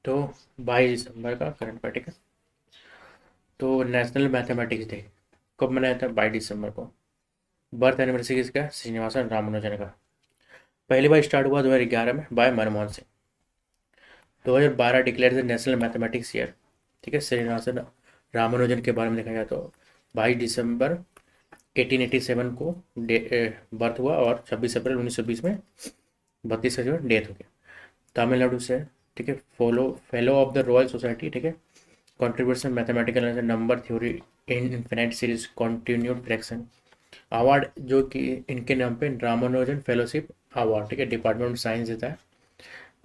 तो 22 दिसंबर का current affair, ठीक है। तो नेशनल मैथमेटिक्स डे कब मनाया था? 22 दिसंबर को। बर्थ एनिवर्सरी किसका? श्रीनिवासन रामानुजन का। पहली बार स्टार्ट हुआ 2011 में by Manmohan Singh. 2012 declare the national mathematics year, ठीक है। श्रीनिवासन रामानुजन के बारे में देखा जाए तो 22 दिसंबर 1887 को बर्थ हुआ और 26 अप्रैल 1920 में 32 का जो डेथ हो गया। तमिलनाडु से, ठीक है। Follow fellow of the royal society, ठीक है। Contribution mathematical number theory in infinite series continued fraction award, जो कि इनके नाम पे रामानुजन फेलोशिप अवार्ड, ठीक है, डिपार्टमेंट ऑफ साइंस देता है।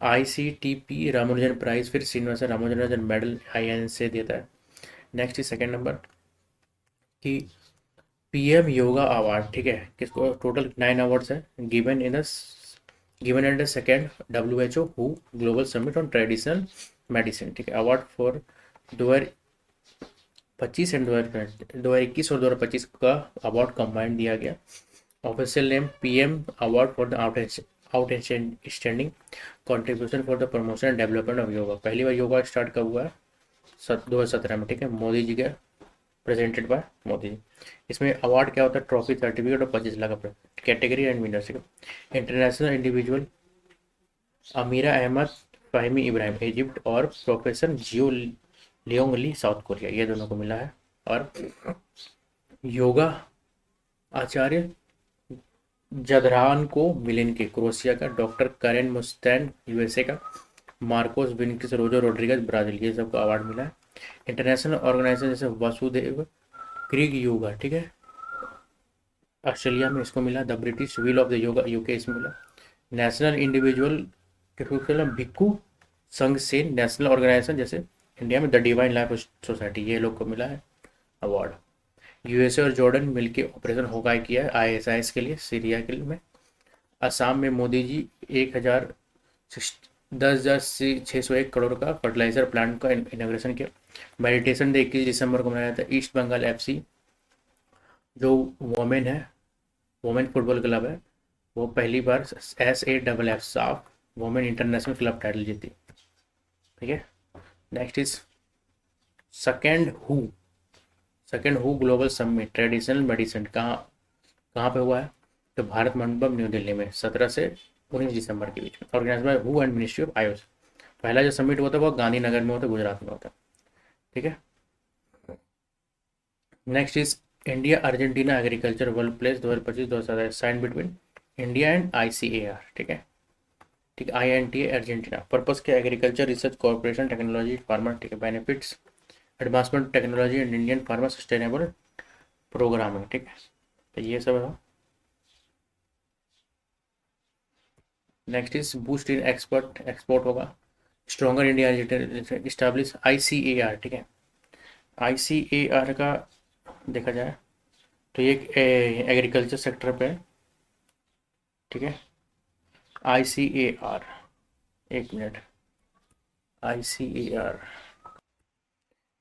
ICTP रामानुजन प्राइज फिर श्रीनिवासन रामानुजन मेडल IN से देता है। नेक्स्ट इज सेकेंड नंबर कि PM योगा अवार्ड, ठीक है, किसको? टोटल 9 अवार्ड्स है given at the second WHO who global summit on traditional medicine, ठीक है। अवार्ड फॉर 2025 एंड 2021 और 2025 का अवार्ड कंबाइंड दिया गया। Official name PM award for the outstanding contribution for the promotion and development of yoga. पहली बार yoga start कब हुआ है? 2017 में, ठीक है। मोदी जी का प्रेजेंटेड बाय मोदी जी। इसमें अवार्ड क्या होता है? ट्रॉफी, सर्टिफिकेट और 25 लाख का category and winnership. International individual Amira Ahmed Fahimi Ibrahim Egypt और प्रोफेसर जियो लियोंग ली साउथ कोरिया, ये दोनों को मिला है। और योगा आचार्य जदरान को मिलन के क्रोएशिया का, डॉक्टर करेन मुस्तैन USA का, मार्कोस विनिकिस रोजो रोड्रिगज ब्राजील, ये सबको अवार्ड मिला है। इंटरनेशनल ऑर्गेनाइजेशन जैसे वसुदेव क्रिग योगा, ठीक है, ऑस्ट्रेलिया में इसको मिला। The British wheel of the yoga UK इसमें मिला। नेशनल इंडिविजुअल के भिक्खू संघ से नेशनल ऑर्गेनाइजेशन जैसे इंडिया में द डिवाइन लाइफ सोसाइटी, ये लोग को मिला है अवार्ड। USA और जॉर्डन मिलके ऑपरेशन होगाई किया है ISIS के लिए सीरिया के लिए में। असम में मोदी जी 10,601 करोड़ का फर्टिलाइजर प्लांट का इनोग्रेशन किया। मेडिटेशन डे 21 दिसंबर को मनाया था। ईस्ट बंगाल FC जो वोमेन है, वोमेन फुटबॉल क्लब है, वो पहली बार SAFF साफ वोमेन इंटरनेशनल क्लब टाइटल जीती, ठीक है। Next is second who second who global summit traditional medicine कहाँ कहाँ पे हुआ है? तो भारत मंडपम न्यू दिल्ली में 17 से 19 दिसंबर के बीच में, ऑर्गेनाइज बाय हु एंड मिनिस्ट्री ऑफ आयुष। पहला जो समिट हुआ था वो गांधीनगर में होता, गुजरात में होता, ठीक है। Next is India Argentina agriculture world place 2025-2027 sign between India and ICAR, ठीक है। ठीक है, INTA अर्जेंटीना। पर्पस के agriculture research corporation technology farmer, ठीक है। Benefits advancement technology and Indian farmer sustainable programme है, ठीक है। तो ये सब है। Next is boost in export होगा। स्ट्रॉन्गर इंडिया इस्टेब्लिश ICAR, ठीक है। ICAR का देखा जाए तो ये एग्रीकल्चर सेक्टर पे है, ठीक है। ICAR, एक मिनट, ICAR,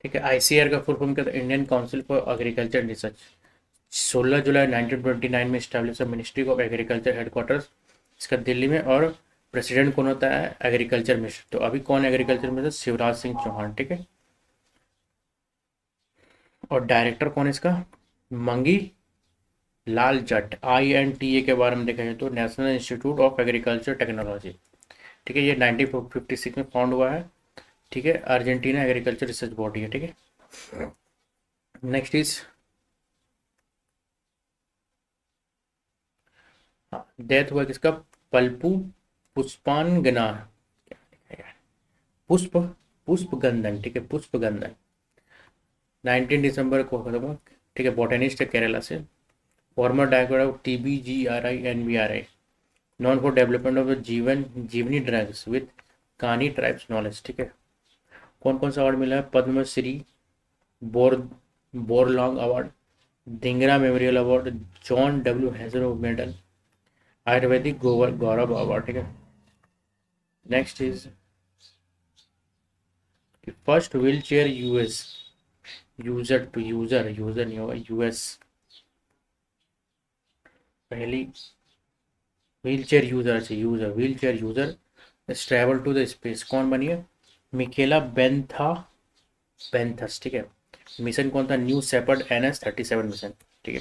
ठीक है। ICAR का फुल फॉर्म क्या था? Indian council for agriculture research. 16 जुलाई 1929 में establish ministry of agriculture headquarters इसका दिल्ली में। और प्रेसिडेंट कौन होता है? Agriculture minister. तो अभी कौन एग्रीकल्चर मिनिस्टर? शिवराज सिंह चौहान, ठीक है। और डायरेक्टर कौन है इसका? मंगी लाल जट। INTA के बारे में देखा जाए तो national institute of agriculture technology, ठीक है। ये 1956 में फाउंड हुआ है, ठीक है। अर्जेंटीना एग्रीकल्चर रिसर्च बॉडी है, ठीक है। नेक्स्ट इज डेथ हुआ किसका? पल्पू पुष्पानगना, पुष्प पुष्पगंधन, ठीक है, पुष्पगंधन। 19 दिसंबर को खत्म हुआ, ठीक है। बॉटनिस्ट है केरला से। Former director of TBGRI NBRI, known for development of Jeevani drugs with Kani tribes knowledge, ठीक है। कौन कौन सा अवार्ड मिला है? पद्मश्री, बोर Borlaug award, Dhingra memorial award, John W. हेजरो मेडल, आयुर्वेदिक गौरव अवार्ड, ठीक है। Next is first wheelchair US user to user नहीं होगा, US पहली व्हील चेयर यूजर, अच्छा user wheelchair user travel to the space कौन बनी है? मिकेला बेंथस, ठीक है। मिशन कौन था? न्यू शेपर्ड NS-37 मिशन, ठीक है।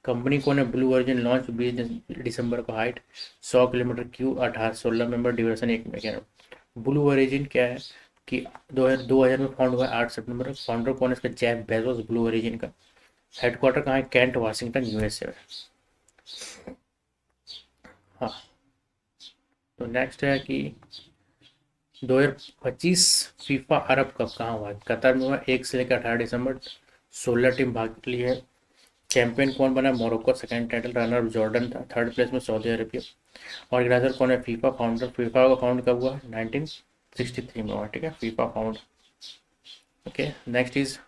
कंपनी कौन है? ब्लू ओरिजिन लॉन्च 20 दिसंबर को, height 100 kilometre, Q 18-16 member, duration 1 महीना। ब्लू ओरिजिन क्या है कि 2000 में फाउंड हुआ है, 8 सितंबर। फाउंडर कौन है इसका? जेफ बेजोस, ब्लू ओरिजिन का। हेडक्वार्टर कहाँ है? कैंट, वाशिंगटन, USA में। हाँ, तो नेक्स्ट है कि 2025 फीफा अरब कप कहाँ हुआ है? कतर में हुआ, 1 से लेकर 18 दिसंबर। 16 टीम भाग ली है। चैंपियन कौन बना? Morocco, second title. Runner Jordan था, थर्ड प्लेस में सऊदी अरेबिया। ऑर्गेनाइजर कौन है? फीफा। फाउंडर, फीफा का फाउंड कब हुआ? 1963 में हुआ, ठीक है, FIFA found. Okay, next is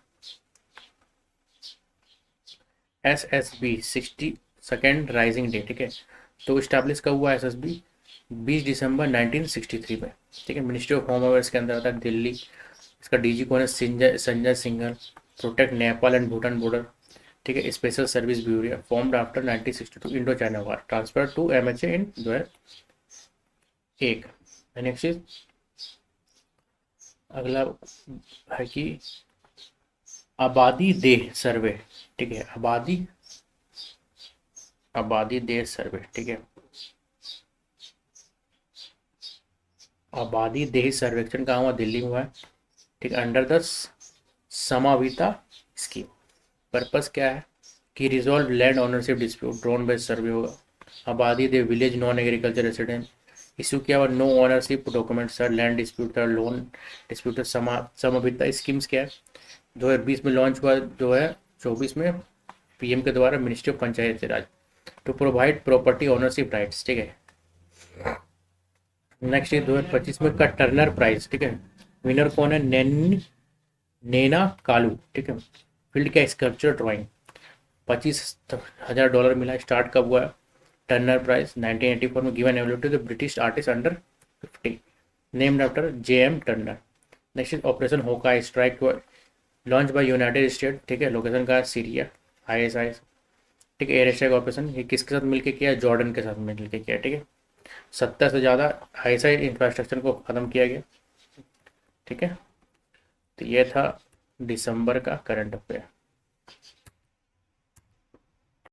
SSB 62nd rising day, ठीक है। तो स्टैब्लिश कब हुआ SSB? 20 दिसंबर 1963 में, ठीक है। मिनिस्ट्री ऑफ होम अफेयर्स के अंदर आता है, दिल्ली। इसका DG कौन है? Sanjay Singhal. Protect Nepal and Bhutan border, ठीक है। Special service bureau, formed after 1962 Indo China war, transfer to MHA in 2001। Next is अगला है कि आबादी देह सर्वे, ठीक है। आबादी देह सर्वे, ठीक है। आबादी देह सर्वेक्षण कहाँ हुआ? दिल्ली में हुआ है, ठीक है, under the Svamitva scheme. Purpose क्या है कि resolve land ownership dispute, drone based survey होगा। आबादी the village non agriculture resident, issue किया हुआ no ownership document sir, land dispute sir, loan dispute. Svamitva schemes क्या है? 2020 में लॉन्च हुआ, 2024 में PM के द्वारा, ministry of Panchayat Raj, to provide property ownership rights, ठीक है। नेक्स्ट ये 2025 में का टर्नर प्राइज, ठीक है। विनर कौन है? नैना कालू, ठीक है। फील्ड क्या? Sculpture drawing. $25,000 मिला। स्टार्ट कब हुआ? टर्नर प्राइज 1984 में, गिवन एवलेट to the British artist under 50, named after JM Turner. Next is operation Hawkeye strike, launch by United State, ठीक है। लोकेशन का सीरिया, ISI, ठीक है। एयर स्ट्राइक ऑपरेशन ये किसके साथ मिलकर किया? जॉर्डन के साथ मिलकर किया, ठीक है। 70 से ज़्यादा ISI इंफ्रास्ट्रक्चर को ख़त्म किया गया, ठीक है। तो ये था दिसंबर का करंट अफेयर।